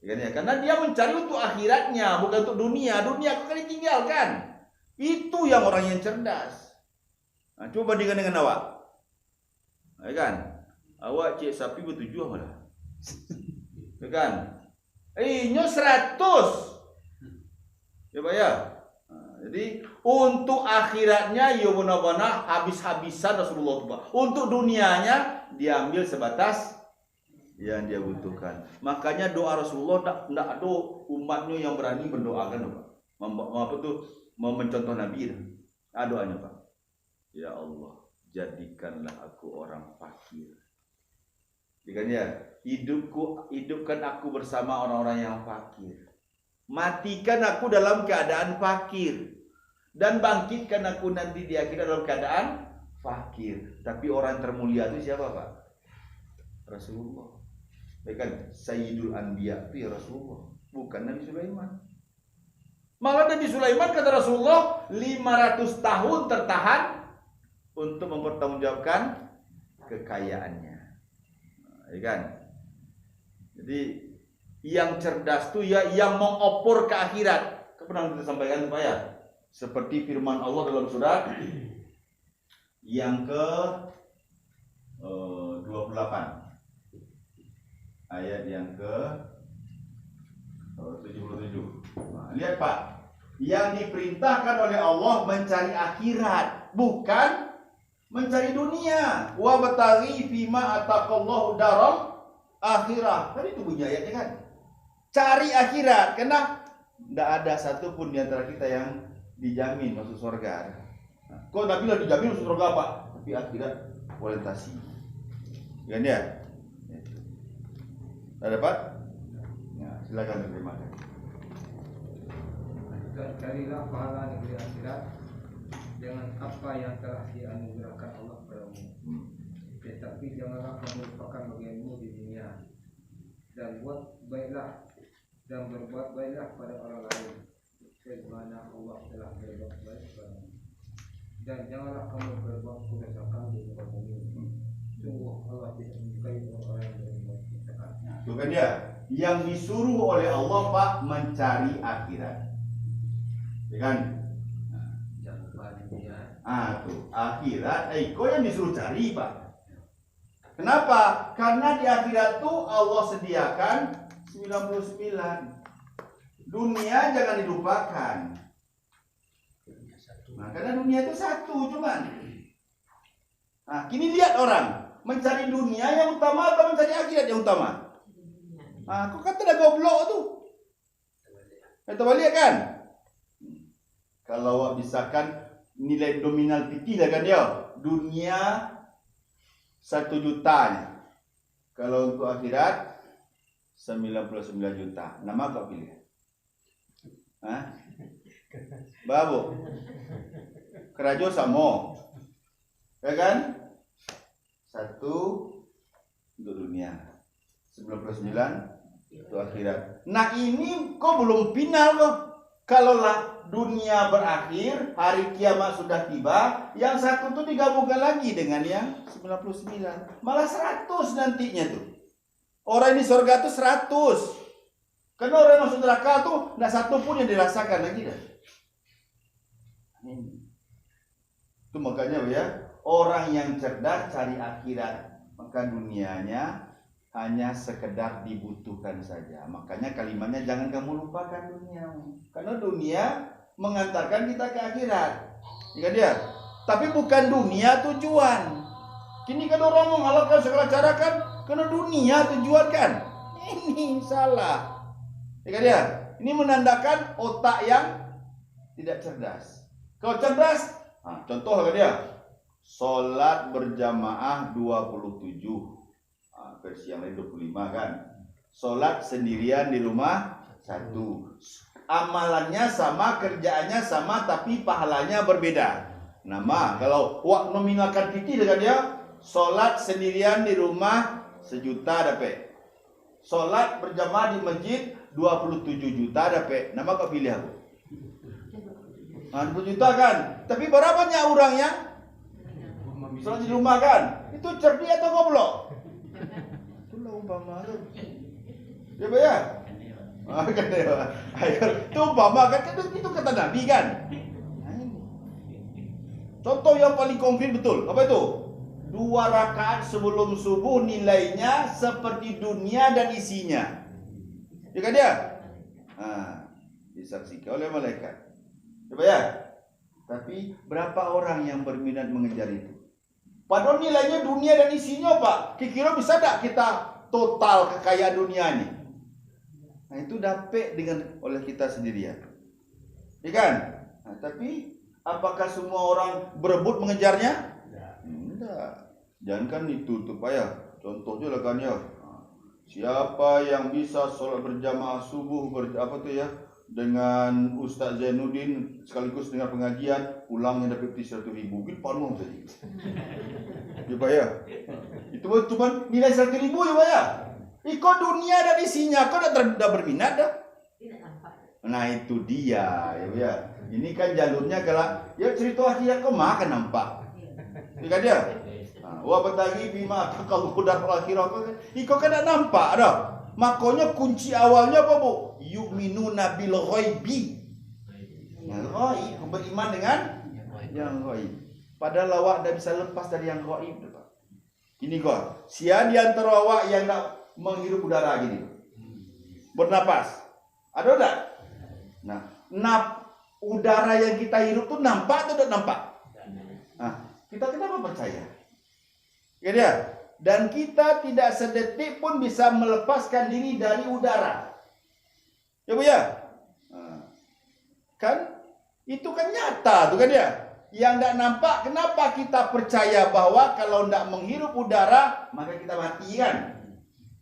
Ya, karena dia mencari untuk akhiratnya, bukan untuk dunia. Dunia akan ditinggalkan. Itu yang orang yang cerdas. Nah, coba bandingkan dengan awak. Ya kan? Awak cek sapi bertujuh malah. Ya kan? Nyo 100. Coba ya. Jadi untuk akhiratnya ya benar-benar habis-habisan Rasulullah Pak. Untuk dunianya diambil sebatas yang dia butuhkan. Makanya doa Rasulullah tidak ada umatnya yang berani mendoakan Pak. Mencontoh Nabi. Doanya Pak. Ya Allah, jadikanlah aku orang fakir. Ya, hidupkan aku bersama orang-orang yang fakir. Matikan aku dalam keadaan fakir dan bangkitkan aku nanti di akhirat dalam keadaan fakir. Tapi orang termulia itu siapa Pak? Rasulullah. Kan Sayyidul Anbiya itu ya Rasulullah, bukan Nabi Sulaiman. Malah Nabi Sulaiman kata Rasulullah 500 tahun tertahan untuk mempertanggungjawabkan kekayaannya. Ya kan? Jadi yang cerdas tuh ya yang mengopor ke akhirat. Pernah kita sampaikan Pak ya. Seperti firman Allah dalam surat yang ke 28. Ayat yang ke 77. Nah, lihat Pak, yang diperintahkan oleh Allah mencari akhirat, bukan mencari dunia. Wa bataghi fima ataqallahu daral akhirah. Kan itu bunyi ayatnya kan. Cari akhirat, karena tidak ada satupun di antara kita yang dijamin masuk surga. Nah, kok Nabi lah dijamin masuk surga Pak? Tapi akhirat orientasi. Kan ya? Ada Pak? Ya, silakan terima kasih. Dan carilah pahala negeri akhirat dengan apa yang telah dianugerahkan Allah padamu. Tetapi janganlah kamu lupakan bagianmu di dunia. Dan buat baiklah dan berbuat baiklah pada orang lain sebagaimana Allah telah berbuat baik padamu. Dan janganlah kamu berbuat kerusakan di muka bumi. Sungguh Allah tidak menyukai orang yang berbuat kerusakan. Itu kan dia yang disuruh oleh Allah Pak mencari akhirat. Ya kan? Jangan lupa dunia. Tuh akhirat. Kau yang disuruh cari Pak. Kenapa? Karena di akhirat tuh Allah sediakan 99. Dunia jangan dilupakan. Nah, karena dunia itu satu cuman. Nah, kini lihat orang mencari dunia yang utama atau mencari akhirat yang utama. Nah, kok kata dah goblok tu. Kata balik kan? Kalau misalkan nilai nominal PT dah kan dia. Dunia 1 jutanya. Kalau untuk akhirat 99 juta. Nama kau pilih. Hah? Babu. Kerajo sama. Ya kan? 1 untuk dunia. 99 untuk akhirat. Nah ini kok belum final kok. Kalaulah dunia berakhir, hari kiamat sudah tiba, yang satu tuh digabungkan lagi dengan yang 99. Malah 100 nantinya tuh. Orang ini surga tuh 100. Karena orang yang masuk neraka tuh enggak satu pun yang dirasakan lagi dah. Itu makanya ya, orang yang cerdas cari akhirat, maka dunianya hanya sekedar dibutuhkan saja. Makanya kalimatnya jangan kamu lupakan dunia. Karena dunia mengantarkan kita ke akhirat. Ya dia. Tapi bukan dunia tujuan. Kini kan orang menghalalkan segala cara kan karena dunia tujuan kan. Ini salah. Ya dia. Ini menandakan otak yang tidak cerdas. Kalau cerdas, nah, contoh kan dia. Salat berjamaah 27. Versi yang lain 25 kan. Salat sendirian di rumah 1. Amalannya sama, kerjaannya sama, tapi pahalanya berbeda. Nama kalau wak nominalkan PT dengan dia, salat sendirian di rumah 1 juta dapat. Salat berjamaah di masjid 27 juta dapat. Nama kau pilih aku. 20 juta kan. Tapi berapa banyak orang yang salat di rumah kan? Itu cerdik atau goblok? Itulah umpama tu. Ya ya. Kan dia. Itu umpama kan itu kata Nabi kan. Contoh yang paling konkret betul. Apa itu? 2 rakaat sebelum subuh nilainya seperti dunia dan isinya. Ya kan dia? Disaksikan oleh malaikat. Coba ya. Tapi berapa orang yang berminat mengejar itu? Padahal nilainya dunia dan isinya, Pak. Kira-kira bisa tak kita total kekayaan dunia ini? Nah, itu dapat dengan oleh kita sendirian. Ya kan? Nah, tapi apakah semua orang berebut mengejarnya? Tidak. Jangan kan itu tuh, Pak ya. Contohnya lah kan ya. Siapa yang bisa sholat berjamaah subuh apa tuh ya? Dengan Ustaz Zainuddin sekaligus dengan pengajian ulangnya dapat 100.000 bil penuh saja. Ya Pak ya. Itu cuma nilai 100.000 ya Pak ya. Ikut dunia dan isinya kau dah berminat dah. Nah itu dia ya Pak ya. Ini kan jalurnya kalau ya cerita akhirat kau makan nampak. Ya kan dia. Wa batagi bima taqal qudar akhirat kau. Ikut kan tak nampak dah. Makanya kunci awalnya apa Bu? Yu'minuna bil ghaibi. Yang ghaib, beriman dengan yang ghaib. Padahal awak dah bisa lepas dari yang ghaib, Pak. Ini kau, siapa di antara awak yang nak menghirup udara gini? Bernapas. Ada tak? Nah, udara yang kita hirup tu nampak atau tak nampak? Nah, kita kenapa percaya? Ya dia. Dan kita tidak sedetik pun bisa melepaskan diri dari udara. Ya Bu ya? Kan? Itu kan nyata tuh kan ya? Yang tidak nampak, kenapa kita percaya bahwa kalau tidak menghirup udara, maka kita mati kan?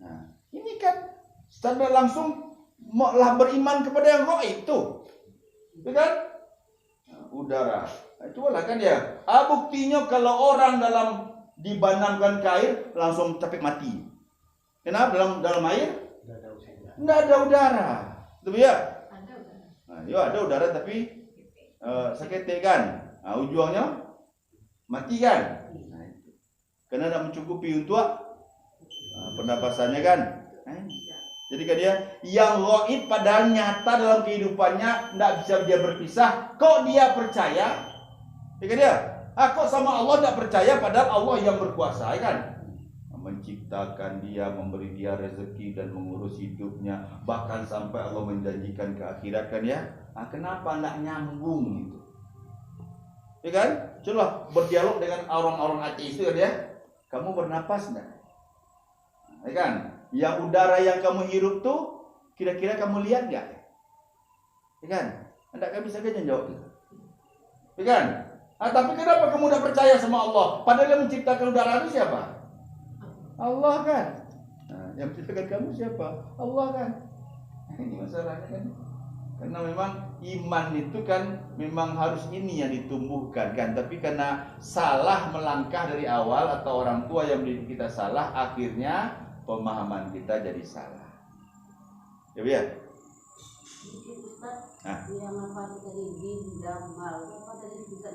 Nah, ini kan secara langsung malah beriman kepada yang gaib tuh. Ya kan? Nah, udara. Nah, itulah kan ya? Buktinya kalau orang dibanamkan ke air langsung capek mati. Kenapa? Dalam air tidak ada udara. Betul ya? Nah, ya ada udara tapi seketik kan. Nah, ujungnya mati kan. Nah, itu. Karena tidak mencukupi untuk pernapasannya kan. Nah, jadi kan dia yang gaib padahal nyata dalam kehidupannya tidak bisa dia berpisah. Kok dia percaya? Ya kan dia? Kok sama Allah tidak percaya padahal Allah yang berkuasa kan? Nah, menciptakan dia, memberi dia rezeki dan mengurus hidupnya, bahkan sampai Allah menjanjikan ke akhirat kan ya. Nah, kenapa enggak nyambung gitu? Ya kan? Coba berdialog dengan orang-orang ateis itu kan ya. Kamu bernapas enggak? Ya kan? Yang udara yang kamu hirup tuh kira-kira kamu lihat enggak? Ya kan? Anda kan bisa aja jawab gitu. Ya kan? Ah, tapi kenapa kamu udah percaya sama Allah? Padahal yang menciptakan udara itu siapa? Allah kan. Nah, yang menciptakan kamu siapa? Allah kan. Ini masalahnya kan. Karena memang iman itu kan memang harus ini yang ditumbuhkan kan. Tapi karena salah melangkah dari awal atau orang tua yang mendidik kita salah, akhirnya pemahaman kita jadi salah. Ya biar. Yang apa tadi din dan mal, apa tadi bisa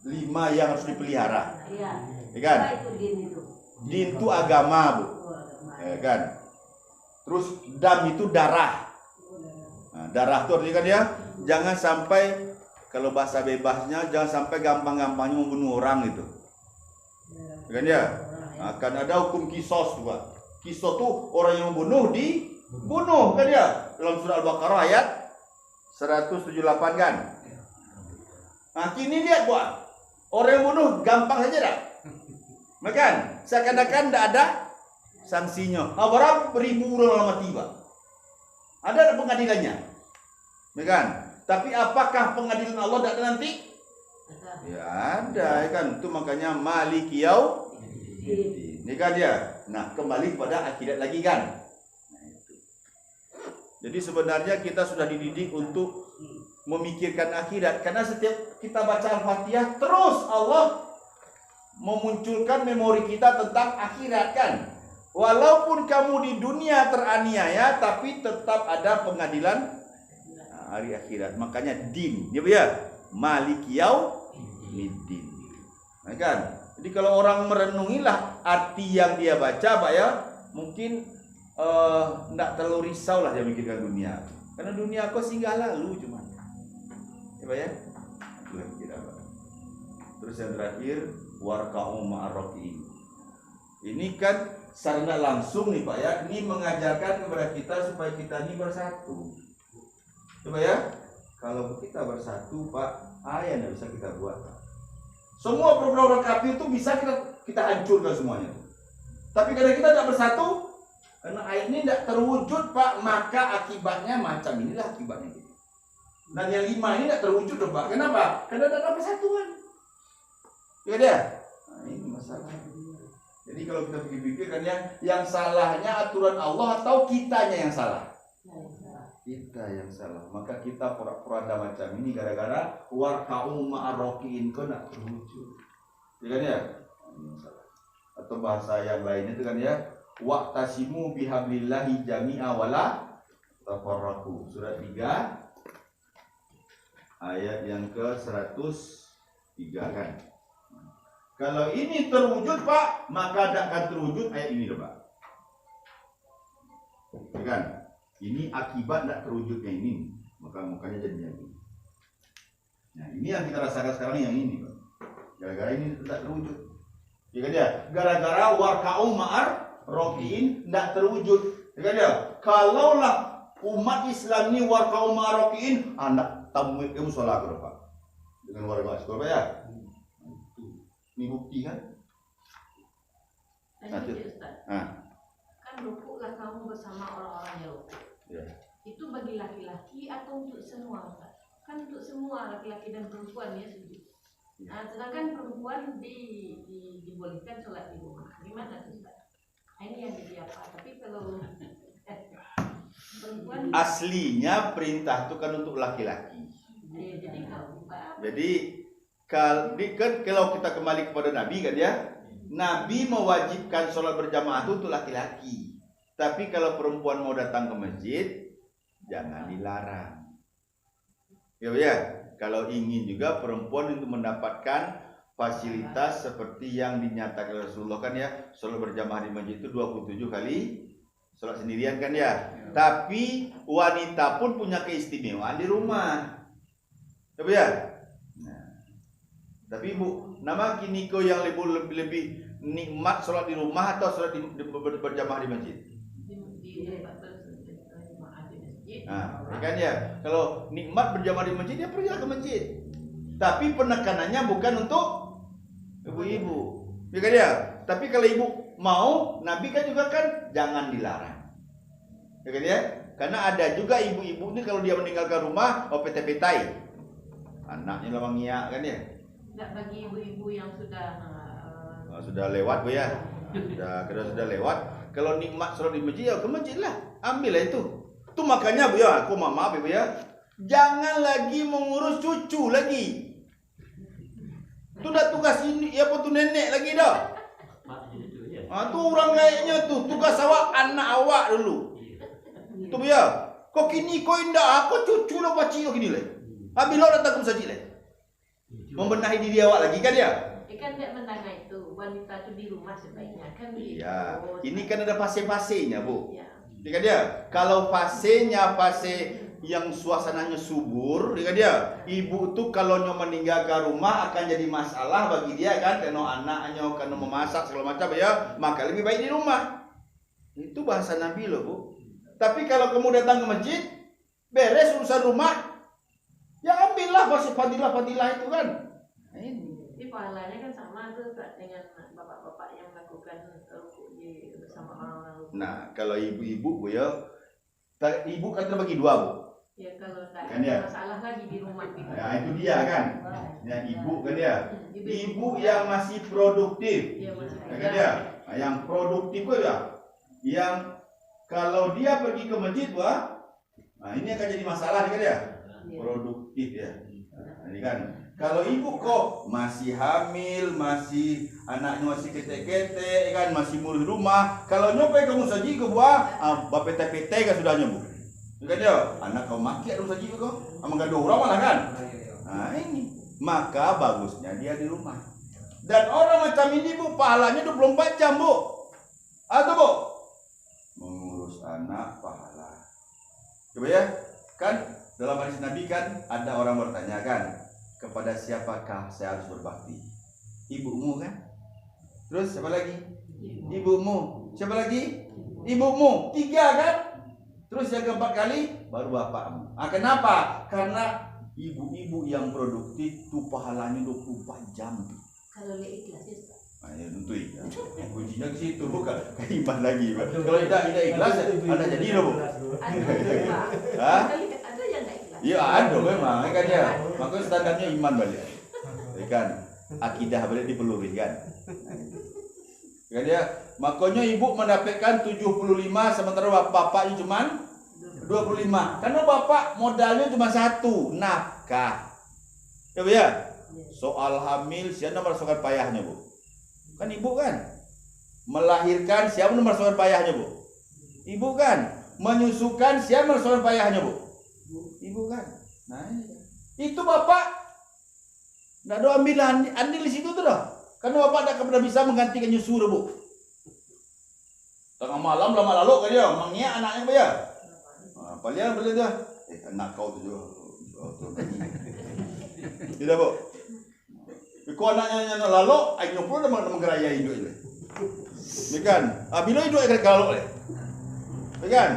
5 yang harus dipelihara. Iya. Ya kan? Apa itu din itu? Din itu agama, Bu. Ya kan? Terus dam itu darah. Nah, darah itu artinya kan ya, jangan sampai, kalau bahasa bebasnya, jangan sampai gampang-gampangnya membunuh orang gitu. Ya kan ya? Akan ada hukum kisos juga. Kisos tuh orang yang membunuh dibunuh kan ya? Dalam surah Al-Baqarah ayat 178 kan? Nah, kini lihat buat orang yang bunuh gampang saja dah. Makan, seakan-akan tidak ada sanksinya. Nah, berapa ribu orang lama tiba. Ada pengadilannya. Makan. Tapi apakah pengadilan Allah tidak ada nanti? Ya ada, ya kan? Itu makanya Malik Yaumiddin. Ini kan dia. Nah, kembali kepada akhirat lagi kan? Nah, itu. Jadi sebenarnya kita sudah dididik untuk memikirkan akhirat, karena setiap kita baca Al-Fatihah terus Allah memunculkan memori kita tentang akhirat kan. Walaupun kamu di dunia teraniaya, tapi tetap ada pengadilan hari akhirat. Makanya din, ya Malik Yaumiddin. Nah, kan? Jadi kalau orang merenungilah arti yang dia baca, Pak ya, mungkin tidak terlalu risau lah dia mikirkan dunia. Karena dunia kau singgah lalu cuma. Ya, itu yang tidak apa. Terus yang terakhir warka'u ma'arraqiin. Ini kan secara langsung nih Pak ya, ini mengajarkan kepada kita supaya kita ini bersatu. Coba ya, kalau kita bersatu Pak, yang tidak bisa kita buat Pak. Semua program kafir itu bisa kita hancurkan semuanya. Tapi karena kita tidak bersatu, karena ayat ini tidak terwujud Pak, maka akibatnya macam inilah akibatnya. Dan yang 5 ini tidak terwujud loh Pak. Kenapa? Karena tidak ada persatuan. Ya dia. Nah, ini masalah. Jadi kalau kita pikir-pikir kan yang salahnya aturan Allah atau kitanya yang salah? Kita yang salah. Maka kita pura-pura ada macam ini gara-gara warka'u ma'arraqiin kau tidak terwujud. Ya kan ya? Ini masalah. Atau bahasa yang lainnya itu kan ya, wa'tasimu bihablillahi jami'a wala tafarraqu. Surat 3 ayat yang ke-103 kan. Kalau ini terwujud Pak, maka tidak akan terwujud ayat ini loh Pak. Ya kan? Ini akibat tidak terwujudnya ini, makanya jadinya ini. Nah, ini yang kita rasakan sekarang yang ini Pak. Gara-gara ini tidak terwujud. Ya kan ya? Gara-gara warka'u ma'arraqiin tidak terwujud. Ya kan ya? Kalaulah umat Islam ini warka'u ma'arraqiin, anak tamu kamu sholat ke Pak dengan warga sekolah Pak ya. Ini bukti kan? Kan rukuklah kamu bersama orang-orang jauh. Ya. Itu bagi laki-laki atau untuk semua Pak? Kan untuk semua laki-laki dan perempuan ya sendiri. Nah, sedangkan perempuan dibolehkan sholat di rumah. Gimana tuh Pak? Ini yang jadi apa? Tapi kalau perempuan aslinya perintah itu kan untuk laki-laki. Jadi kalau kita kembali kepada Nabi kan ya, Nabi mewajibkan sholat berjamaah itu untuk laki-laki. Tapi kalau perempuan mau datang ke masjid, jangan dilarang. Ya, kalau ingin juga perempuan untuk mendapatkan fasilitas seperti yang dinyatakan Rasulullah kan ya, sholat berjamaah di masjid itu 27 kali sholat sendirian kan ya. Tapi wanita pun punya keistimewaan di rumah. Ya. Nah. Tapi Bu, nama kiniko yang lebih nikmat sholat di rumah atau sholat berjamaah di masjid? di tempat berjamaah di masjid. Nah, kan ya. Kalau nikmat berjamaah di masjid, ya pergilah ke masjid. Tapi penekanannya bukan untuk ibu-ibu, ya kan ya. Tapi kalau ibu mau, Nabi kan juga kan jangan dilarang, ya kan ya. Karena ada juga ibu-ibu ini kalau dia meninggalkan rumah, PT-petai anaknya lawangia kan ya. Enggak bagi ibu-ibu yang Sudah lewat bu ya, sudah lewat. Kalau nikmat sholat di masjid, ya ke masjid lah, ambil lah itu. Itu makanya bu ya, aku maaf bu ya, jangan lagi mengurus cucu lagi. Itu udah tugas ini, ya apa tuh nenek lagi dah. Tuh orang kayaknya tuh tugas awak anak awak dulu. Tuh bu ya, kok kini kau indah, aku cucu lo paci lo gini lah. Habis lo datang ke masjid lah, membenahi diri awak lagi kan ya. Kan tidak menangga itu wanita itu di rumah sebaiknya kan. Iya, ini kan ada fase-fasenya bu. Ya. Ya kan dia, kalau fasenya fase yang suasananya subur, ya kan dia, ibu tuh kalau meninggalkan rumah akan jadi masalah bagi dia kan, karena anaknya, karena memasak segala macam ya, maka lebih baik di rumah. Itu bahasa Nabi loh bu. Tapi kalau kamu datang ke masjid, beres urusan rumah, ya ambillah fadilah itu kan. Nah, ini. Jadi pahalanya kan sama tuh dengan bapak-bapak yang melakukan rukuk bersama orang. Nah, kalau ibu-ibu bu ya, ibu kan terbagi dua bu. Ya kalau tak Kan ya? ada masalah lagi di rumah gitu. Nah, itu dia kan. Ya, ibu kan dia. Ibu yang masih produktif. Iya masih Ya kan dia. Nah, yang produktif ya. Yang kalau dia pergi ke masjid wah, nah ini akan jadi masalah kan ya. Produktif ya. Nah, ini kan. Kalau ibu kok masih hamil, masih anaknya masih ketek-ketek kan, masih ngurus rumah. Kalau nyampe kamu saji ke buah, PT-PT kan sudah nyambung. Kan ya, anak kau maki ada saji kok. Amang gaduh orang malah kan. Nah ini, maka bagusnya dia di rumah. Dan orang macam ini bu, pahalanya 24 jam bu. Atau bu, mengurus anak pahala. Coba ya, kan dalam hadis Nabi kan ada orang bertanya kan, kepada siapakah saya harus berbakti? Ibumu kan? Terus siapa lagi? Ibumu. Siapa lagi? Ibumu. 3 kan? Terus yang keempat kali baru bapakmu. Kenapa? Karena ibu-ibu yang produktif itu pahalanya 24 jam. Kalau dia ikhlas ya. Nah, ya tentu ya. Kuncinya ke situ bukan ke iman lagi. Kalau tidak ikhlas ada jadi loh. Hah? Ada yang enggak ikhlas. Iya ada memang kan ya. Makanya standarnya iman balik. Kan akidah balik dipeluri kan. Kan ya. Makanya ibu mendapatkan 75 sementara bapaknya cuma 25. Karena bapak modalnya cuma 1, nafkah. Ya Bu ya. Soal hamil siapa merasakan payahnya Bu? Kan ibu kan. Melahirkan siapa merasakan payahnya Bu? Ibu kan. Menyusukan siapa merasakan payahnya Bu? Ibu kan. Nah ini. Itu bapak nggak ada ambil andil di situ tuh dah. Karena bapak tidak pernah bisa menggantikan nyusu Bu. Tengah malam lama lalu kan dia mengia anaknya Bu ya. Paling boleh dah. Anak kau tu juga. Tidak Bu. Kau anaknya lalu, ayo pun dah menggeraya hidup itu. Ni kan. Bila hidup akan kalau le. Kan?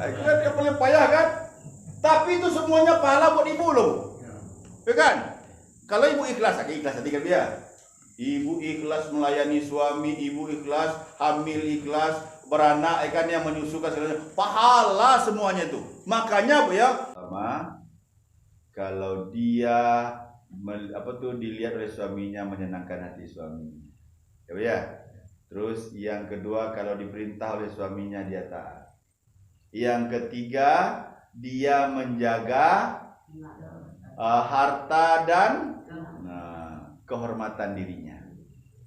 Itu kan yang paling payah kan. Tapi itu semuanya pahala buat ibu loh. Kan? Kalau ibu ikhlas, ikhlas hati kan dia. Ibu ikhlas melayani suami, ibu ikhlas hamil, ikhlas beranak, ikan yang menyusukan segalanya, pahala semuanya itu. Makanya Bu ya, sama kalau dia dilihat oleh suaminya menyenangkan hati suami. Ya Bu ya. Terus yang kedua kalau diperintah oleh suaminya dia taat. Yang ketiga dia menjaga harta dan kehormatan dirinya.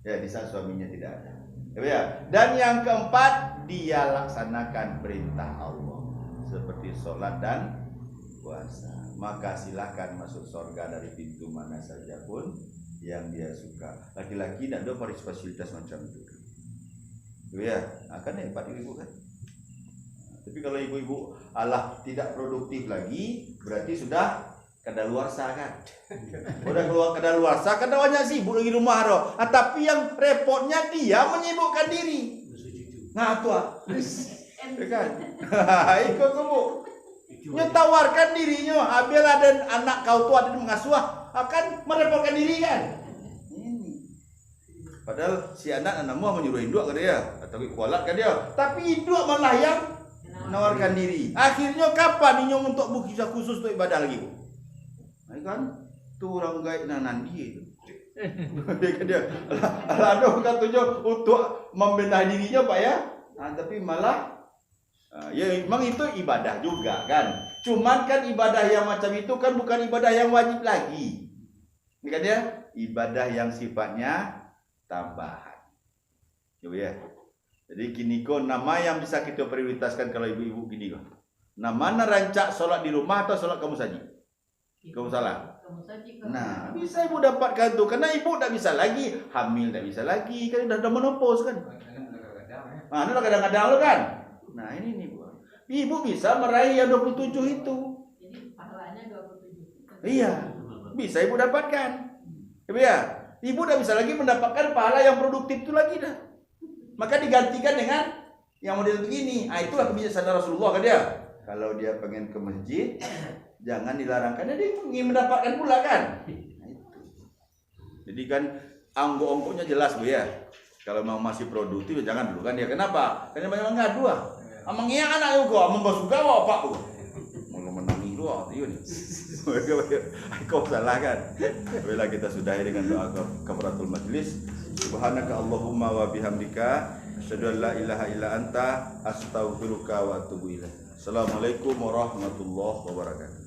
Ya di saat suaminya tidak ada. Ya. Dan yang keempat dia laksanakan perintah Allah seperti sholat dan puasa. Maka silakan masuk surga dari pintu mana saja pun yang dia suka. Laki-laki tidak ada fasilitas macam itu. Ya, akan hebat ibu kan. Tapi kalau ibu-ibu Allah tidak produktif lagi, berarti sudah kadaluarsa kan. Udah keluar kadaluarsa kan awalnya sibuk lagi rumah roh. Tapi yang repotnya dia menyibukkan diri. Nah tuh kan. Ikut kamu. Nyetawarkan dirinya. Bila ada anak kau tua dan mengasuh akan merepotkan diri kan. Padahal si anak mau menyuruh induk ke dia atau kualat ke dia, tapi induk malah yang menawarkan diri. Akhirnya kapan inyong untuk bisa khusus untuk ibadah lagi? Nah, kan tu orang gaib nanandi itu. Dia ada kan tujuh untuk membenahi dirinya Pak ya. Nah, tapi malah ya memang itu ibadah juga kan. Cuman kan ibadah yang macam itu kan bukan ibadah yang wajib lagi. Ini kan ya, ibadah yang sifatnya tambahan. Coba ya. Jadi kini kok nama yang bisa kita prioritaskan kalau ibu-ibu gini kok. Nama rancak sholat di rumah atau sholat kamu saja? Kamu salah. Nah, bisa ibu dapatkan tuh karena ibu tak bisa lagi, hamil tak bisa lagi, kan udah menopause kan. Nah, itu kadang-kadang lo kan. Nah, ini nih Bu. Ibu bisa meraih yang 27 itu. Jadi pahalanya 27. Iya. Bisa ibu dapatkan. Ya. Ibu tidak bisa lagi mendapatkan pahala yang produktif itu lagi dah. Maka digantikan dengan yang model begini. Ah, itulah kebijaksanaan Rasulullah kan dia. Kalau dia pengen ke masjid, jangan dilarangkan. Dia ingin mendapatkan pula kan. Nah, itu. Jadi kan anggo-anggonya jelas Bu ya. Kalau mau masih produktif jangan dulu kan dia. Kenapa? Karena banyak ngadu ah. Amang iya anak juga, amang basuga apa Bu? Mau menangi doa itu nih. Kau salah kan? Bila kita sudahi dengan doa kafaratul majlis. Subhanaka Allahumma wa bihamdika asyhadu an la ilaha illa anta astaghfiruka wa atubu ilaik. Assalamualaikum warahmatullahi wabarakatuh.